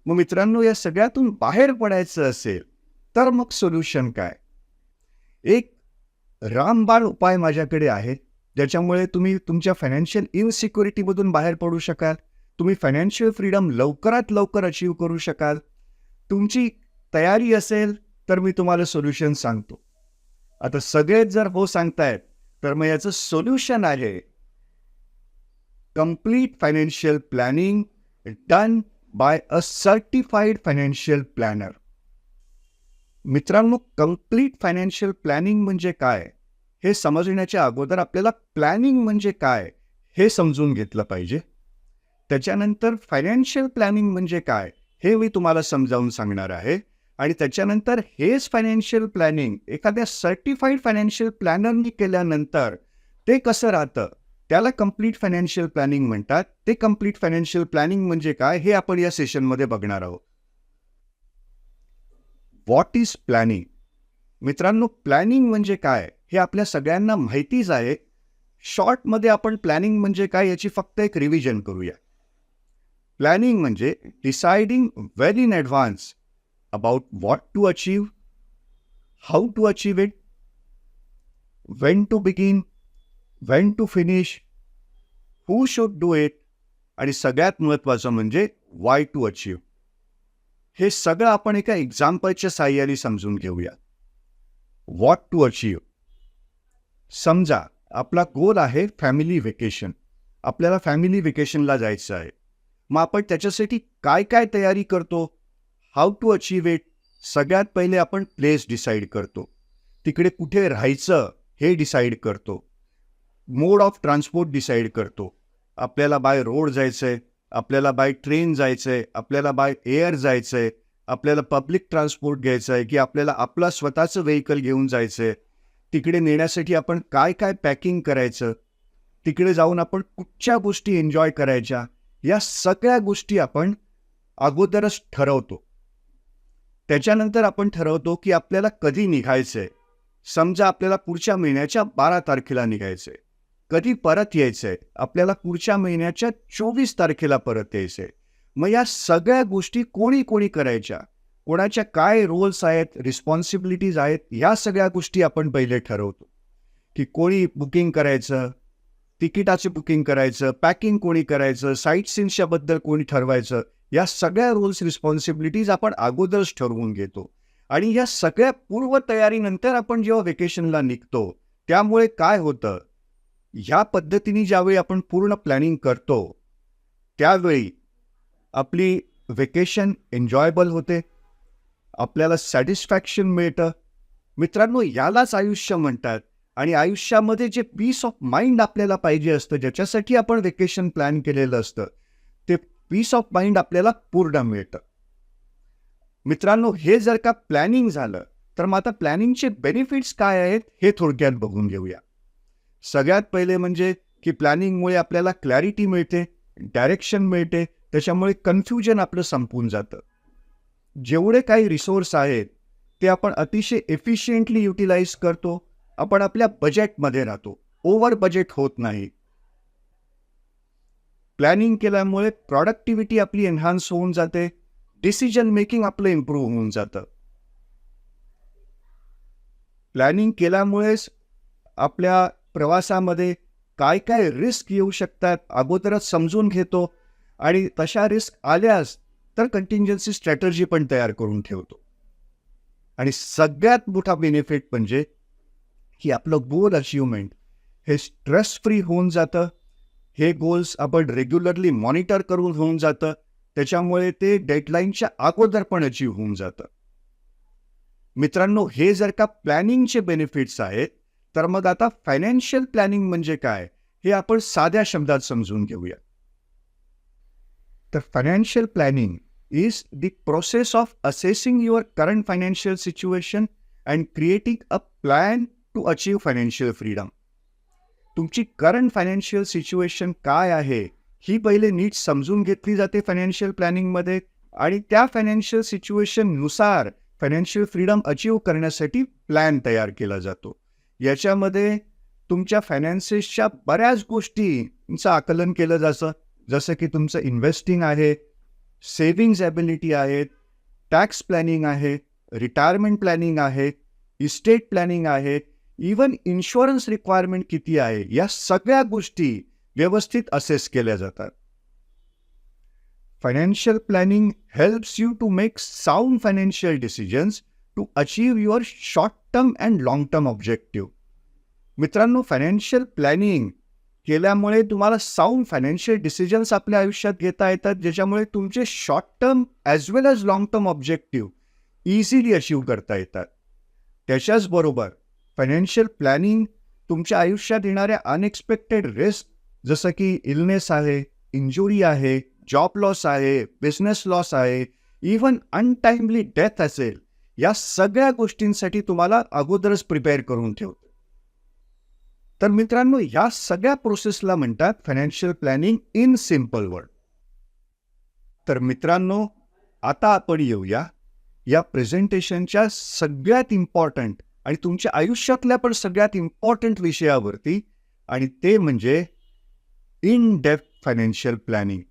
मग मित्रांनो, या सगळ्यातून बाहेर पडायचं असेल तर मग सोल्युशन काय? एक रामबाण उपाय माझ्याकडे आहे, ज्याच्यामुळे तुम्ही तुमच्या फायनान्शियल इनसिक्युरिटीमधून बाहेर पडू शकाल. तुम्ही फायनान्शियल फ्रीडम लवकरात लवकर अचीव्ह करू शकाल. तुमची तयारी असेल तर मी तुम्हाला सोल्युशन सांगतो. आता सगळेच जर हो सांगतायत तर मग याचं सोल्युशन आहे complete financial planning done by a certified financial planner. मित्रांनो, कंप्लीट फायनान्शियल प्लॅनिंग म्हणजे काय हे समजण्याच्या अगोदर आपल्याला प्लॅनिंग म्हणजे काय हे समजून घेतलं पाहिजे. त्याच्यानंतर फायनान्शियल प्लॅनिंग म्हणजे काय हे मी तुम्हाला समजावून सांगणार आहे. आणि त्याच्यानंतर हेच फायनान्शियल प्लॅनिंग एखाद्या सर्टिफाईड फायनान्शियल प्लॅनरनी केल्यानंतर ते कसं राहतं, त्याला कंप्लीट फायनान्शियल प्लॅनिंग म्हणतात. ते कंप्लीट फायनान्शियल प्लॅनिंग म्हणजे काय हे आपण या सेशनमध्ये बघणार आहोत. What is planning? मित्रांनो, प्लॅनिंग म्हणजे काय हे आपल्या सगळ्यांना माहितीच आहे. शॉर्टमध्ये आपण प्लॅनिंग म्हणजे काय याची फक्त एक रिव्हिजन करूया. प्लॅनिंग म्हणजे deciding well in advance about what to achieve, how to achieve it, when to begin, when to finish, who should do it, आणि सगळ्यात महत्त्वाचं म्हणजे वाय टू अचीव. हे सगळं आपण एका एक्झाम्पलच्या साहाय्याने समजून घेऊया. What to achieve. समजा आपला गोल आहे फॅमिली व्हेकेशन. आपल्याला फॅमिली व्हेकेशनला जायचं आहे. मग आपण त्याच्यासाठी काय काय तयारी करतो? How to achieve it. सगळ्यात पहिले आपण प्लेस डिसाईड करतो. तिकडे कुठे राहायचं हे डिसाईड करतो. मोड ऑफ ट्रान्सपोर्ट डिसाईड करतो. आपल्याला बाय रोड जायचं आहे, आपल्याला बाय ट्रेन जायचं आहे, आपल्याला बाय एअर जायचं आहे, आपल्याला पब्लिक ट्रान्सपोर्ट घ्यायचं आहे की आपल्याला आपला स्वतःचं व्हेकल घेऊन जायचं आहे. तिकडे नेण्यासाठी आपण काय काय पॅकिंग करायचं, तिकडे जाऊन आपण कुठच्या गोष्टी एन्जॉय करायच्या, या सगळ्या गोष्टी आपण अगोदरच ठरवतो. त्याच्यानंतर आपण ठरवतो की आपल्याला कधी निघायचं आहे. समजा आपल्याला पुढच्या महिन्याच्या 12 तारखेला निघायचं आहे. कधी परत यायचं आहे? आपल्याला पुढच्या महिन्याच्या 24 तारखेला परत यायचं आहे. मग या सगळ्या गोष्टी कोणी कोणी करायच्या, कोणाच्या काय रोल्स आहेत, रिस्पॉन्सिबिलिटीज आहेत, या सगळ्या गोष्टी आपण पहिले ठरवतो. की कोणी बुकिंग करायचं, तिकिटाचे बुकिंग करायचं, पॅकिंग कोणी करायचं, साईट सीन्सच्या बद्दल कोणी ठरवायचं, या सगळ्या रोल्स रिस्पॉन्सिबिलिटीज आपण अगोदरच ठरवून घेतो. आणि या सगळ्या पूर्वतयारीनंतर आपण जेव्हा व्हेकेशनला निघतो, त्यामुळे काय होतं, ह्या पद्धतीने ज्यावेळी आपण पूर्ण प्लॅनिंग करतो त्यावेळी आपली व्हेकेशन एन्जॉयबल होते, आपल्याला सॅटिस्फॅक्शन मिळतं. मित्रांनो, यालाच आयुष्य म्हणतात. आणि आयुष्यामध्ये जे पीस ऑफ माइंड आपल्याला पाहिजे असतं, ज्याच्यासाठी आपण व्हेकेशन प्लॅन केलेलं असतं, ते पीस ऑफ माइंड आपल्याला पूर्ण मिळतं. मित्रांनो, हे जर का प्लॅनिंग झालं तर मग आता प्लॅनिंगचे बेनिफिट्स काय आहेत हे थोडक्यात बघून घेऊया. सगळ्यात पहिले म्हणजे की प्लॅनिंगमुळे आपल्याला क्लॅरिटी मिळते, डायरेक्शन मिळते. त्याच्यामुळे कन्फ्युजन आपलं संपून जातं. जेवढे काही रिसोर्स आहेत ते आपण अतिशय एफिशियंटली युटिलाइज करतो. आपण आपल्या बजेटमध्ये राहतो, ओव्हर बजेट होत नाही. प्लॅनिंग केल्यामुळे प्रॉडक्टिव्हिटी आपली एन्हान्स होऊन जाते, डिसिजन मेकिंग आपलं इम्प्रूव्ह होऊन जातं. प्लॅनिंग केल्यामुळेच आपल्या प्रवासामध्ये काय काय रिस्क येऊ शकतात अगोदरच समजून घेतो, आणि तशा रिस्क आल्यास तर कंटिंजन्सी स्ट्रॅटर्जी पण तयार करून ठेवतो. आणि सगळ्यात मोठा बेनिफिट म्हणजे की आपलं गोल अचीवमेंट हे स्ट्रेस फ्री होऊन जातं. हे गोल्स आपण रेग्युलरली मॉनिटर करून होऊन जातं. त्याच्यामुळे ते डेडलाईनच्या अगोदर पण अचीव होऊन जातं. मित्रांनो, हे जर का प्लॅनिंगचे बेनिफिट्स आहेत, तर मग आता फायनान्शियल प्लॅनिंग म्हणजे काय हे आपण साध्या शब्दात समजून घेऊया. तर financial planning is the process of assessing your current financial situation and creating a plan to achieve financial freedom. तुमची करंट फायनान्शियल सिच्युएशन काय आहे ही पहिले नीट समजून घेतली जाते फायनान्शियल प्लॅनिंगमध्ये, आणि त्या फायनान्शियल सिच्युएशननुसार फायनान्शियल फ्रीडम अचीव करण्यासाठी प्लॅन तयार केला जातो. याच्यामध्ये तुमच्या फायनान्सेसच्या बऱ्याच गोष्टींचं आकलन केलं जातं, जसं की तुमचं इन्व्हेस्टिंग आहे, सेव्हिंग्ज ॲबिलिटी आहेत, टॅक्स प्लॅनिंग आहे, रिटायरमेंट प्लॅनिंग आहे, इस्टेट प्लॅनिंग आहे, इवन इन्शुरन्स रिक्वायरमेंट किती आहे, या सगळ्या गोष्टी व्यवस्थित असेस केल्या जातात. Financial planning helps you to make sound financial decisions to achieve your short term and long term objective. मित्रांनो, फायनान्शियल प्लॅनिंग केल्यामुळे तुम्हाला साऊंड फायनान्शियल डिसिजन्स आपल्या आयुष्यात घेता येतात, ज्याच्यामुळे तुमचे short term as well as long term objective easily achieve करता येतात. त्याच्याच बरोबर फायनान्शियल प्लॅनिंग तुमच्या आयुष्यात येणाऱ्या अनएक्सपेक्टेड रिस्क, जसं की इलनेस आहे, इंजुरी आहे, जॉब लॉस आहे, बिझनेस लॉस आहे, इव्हन अनटाइमली डेथ असेल, या सगळ्या गोष्टींसाठी तुम्हाला अगोदरच प्रिपेअर करून ठेवतं. तर मित्रांनो, या सगळ्या प्रोसेसला म्हणतात financial planning in simple word. तर मित्रांनो, आता आपण येऊया या प्रेझेंटेशनच्या सगळ्यात इम्पॉर्टंट आणि तुमच्या आयुष्यातल्या पण सगळ्यात इम्पॉर्टंट विषयावरती, आणि ते म्हणजे इन डेप्थ फायनान्शियल प्लॅनिंग.